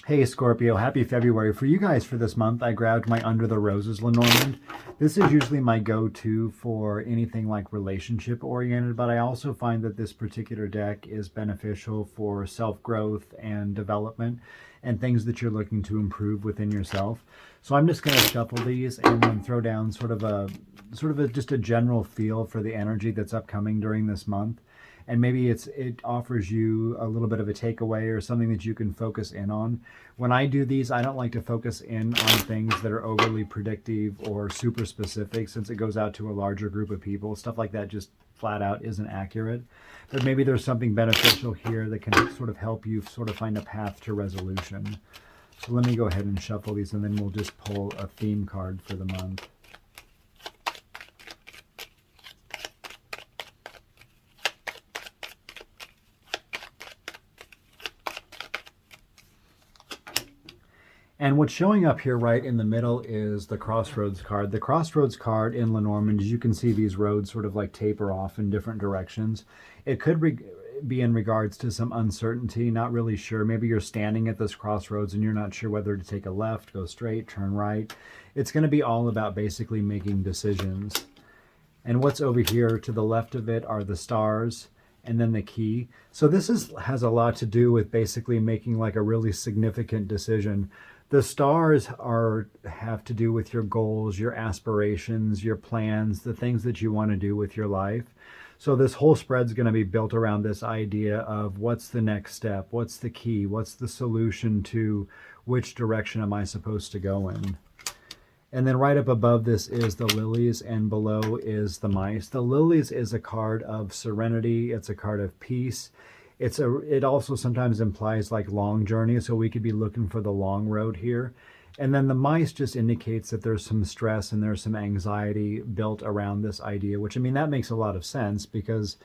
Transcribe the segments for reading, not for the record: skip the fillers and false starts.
Hey Scorpio, happy February. For you guys for this month, I grabbed my Under the Roses Lenormand. This is usually my go-to for anything like relationship oriented, but I also find that this particular deck is beneficial for self-growth and development and things that you're looking to improve within yourself. So I'm just going to shuffle these and then throw down sort of a just a general feel for the energy that's upcoming during this month, and maybe it offers you a little bit of a takeaway or something that you can focus in on. When I do these, I don't like to focus in on things that are overly predictive or super specific, since it goes out to a larger group of people. Stuff like that just flat out isn't accurate. But maybe there's something beneficial here that can sort of help you sort of find a path to resolution. So let me go ahead and shuffle these, and then we'll just pull a theme card for the month. And what's showing up here right in the middle is the Crossroads card. The Crossroads card in Lenormand, as you can see, these roads sort of like taper off in different directions. It could be in regards to some uncertainty, not really sure. Maybe you're standing at this crossroads and you're not sure whether to take a left, go straight, turn right. It's going to be all about basically making decisions. And what's over here to the left of it are the stars and then the key. So this has a lot to do with basically making like a really significant decision. The stars have to do with your goals, your aspirations, your plans, the things that you want to do with your life. So this whole spread's going to be built around this idea of what's the next step, what's the key, what's the solution to which direction am I supposed to go in. And then right up above this is the lilies, and below is the mice. The lilies is a card of serenity. It's a card of peace. It also sometimes implies like long journeys, so we could be looking for the long road here. And then the mice just indicates that there's some stress and there's some anxiety built around this idea, which, I mean, that makes a lot of sense because,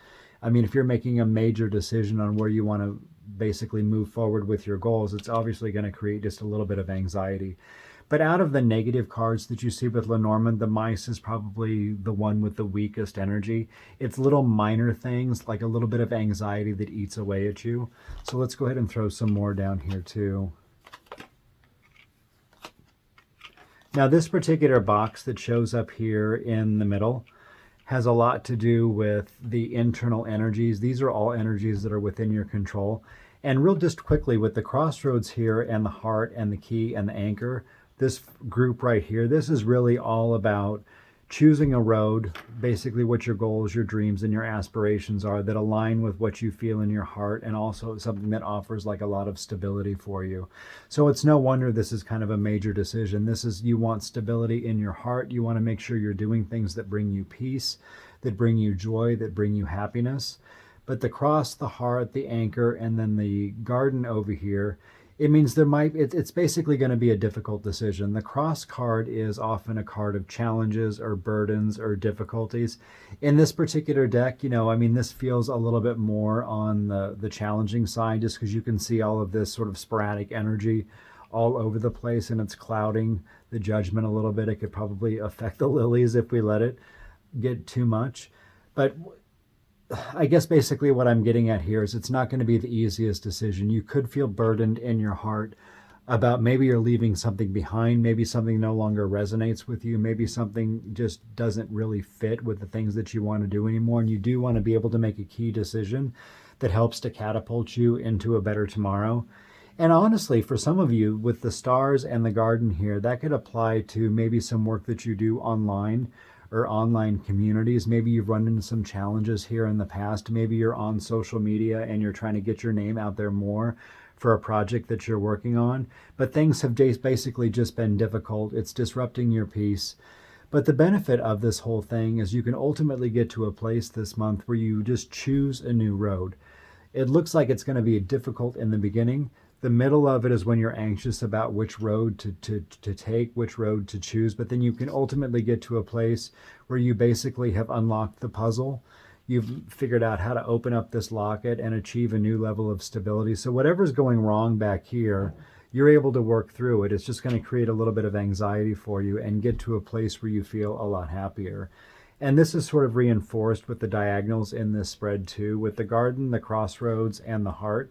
I mean, if you're making a major decision on where you want to basically move forward with your goals, it's obviously going to create just a little bit of anxiety. But out of the negative cards that you see with Lenormand, the mice is probably the one with the weakest energy. It's little minor things, like a little bit of anxiety that eats away at you. So let's go ahead and throw some more down here too. Now this particular box that shows up here in the middle has a lot to do with the internal energies. These are all energies that are within your control. And real just quickly, with the crossroads here and the heart and the key and the anchor, this group right here, this is really all about choosing a road, basically what your goals, your dreams, and your aspirations are that align with what you feel in your heart, and also something that offers like a lot of stability for you. So it's no wonder this is kind of a major decision. This is, you want stability in your heart. You want to make sure you're doing things that bring you peace, that bring you joy, that bring you happiness. But the cross, the heart, the anchor, and then the garden over here, it means it's basically going to be a difficult decision. The cross card is often a card of challenges or burdens or difficulties. In this particular deck, I mean, this feels a little bit more on the challenging side, just because you can see all of this sort of sporadic energy all over the place, and it's clouding the judgment a little bit. It could probably affect the lilies if we let it get too much. But I guess basically what I'm getting at here is it's not going to be the easiest decision. You could feel burdened in your heart about maybe you're leaving something behind, maybe something no longer resonates with you, maybe something just doesn't really fit with the things that you want to do anymore, and you do want to be able to make a key decision that helps to catapult you into a better tomorrow. And honestly, for some of you, with the stars and the garden here, that could apply to maybe some work that you do online or online communities. Maybe you've run into some challenges here in the past. Maybe you're on social media and you're trying to get your name out there more for a project that you're working on, but things have basically just been difficult. It's disrupting your peace. But the benefit of this whole thing is you can ultimately get to a place this month where you just choose a new road. It looks like it's going to be difficult in the beginning. The middle of it is when you're anxious about which road to take, which road to choose, but then you can ultimately get to a place where you basically have unlocked the puzzle. You've figured out how to open up this locket and achieve a new level of stability. So whatever's going wrong back here, you're able to work through it. It's just going to create a little bit of anxiety for you and get to a place where you feel a lot happier. And this is sort of reinforced with the diagonals in this spread too, with the garden, the crossroads, and the heart.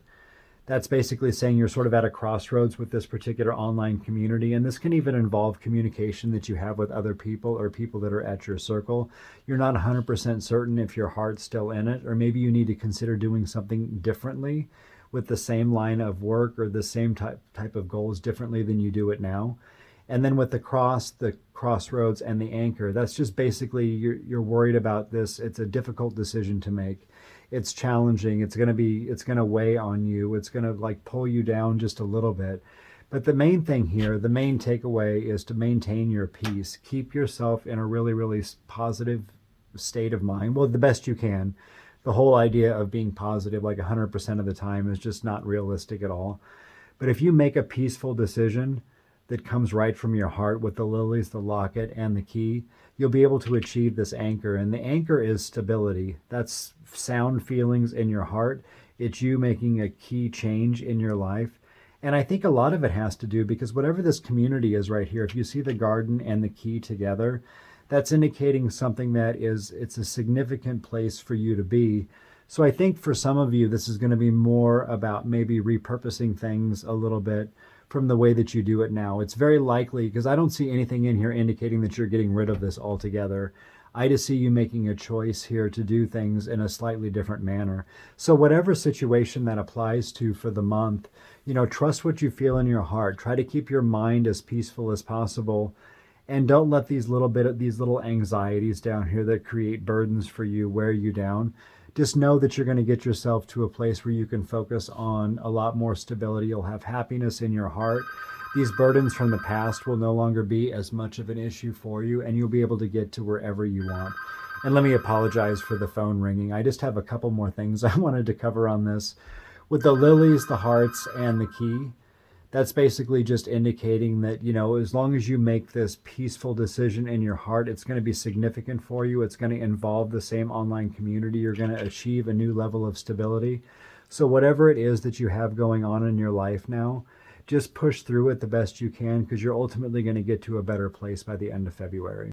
That's basically saying you're sort of at a crossroads with this particular online community. And this can even involve communication that you have with other people or people that are at your circle. You're not 100% certain if your heart's still in it, or maybe you need to consider doing something differently with the same line of work or the same type of goals differently than you do it now. And then with the crossroads, and the anchor, that's just basically you're worried about this. It's a difficult decision to make. It's challenging. It's going to weigh on you. It's going to like pull you down just a little bit. But the main thing here, the main takeaway is to maintain your peace. Keep yourself in a really, really positive state of mind. Well, the best you can. The whole idea of being positive like 100% of the time is just not realistic at all. But if you make a peaceful decision that comes right from your heart with the lilies, the locket, and the key, you'll be able to achieve this anchor. And the anchor is stability. That's sound feelings in your heart. It's you making a key change in your life. And I think a lot of it has to do because whatever this community is right here, if you see the garden and the key together, that's indicating something that it's a significant place for you to be. So I think for some of you, this is going to be more about maybe repurposing things a little bit from the way that you do it now. It's very likely, because I don't see anything in here indicating that you're getting rid of this altogether. I just see you making a choice here to do things in a slightly different manner. So whatever situation that applies to for the month, trust what you feel in your heart. Try to keep your mind as peaceful as possible. And don't let these little anxieties down here that create burdens for you wear you down. Just know that you're going to get yourself to a place where you can focus on a lot more stability. You'll have happiness in your heart. These burdens from the past will no longer be as much of an issue for you, and you'll be able to get to wherever you want. And let me apologize for the phone ringing. I just have a couple more things I wanted to cover on this. With the lilies, the hearts, and the key, that's basically just indicating that, as long as you make this peaceful decision in your heart, it's going to be significant for you. It's going to involve the same online community. You're going to achieve a new level of stability. So whatever it is that you have going on in your life now, just push through it the best you can, because you're ultimately going to get to a better place by the end of February.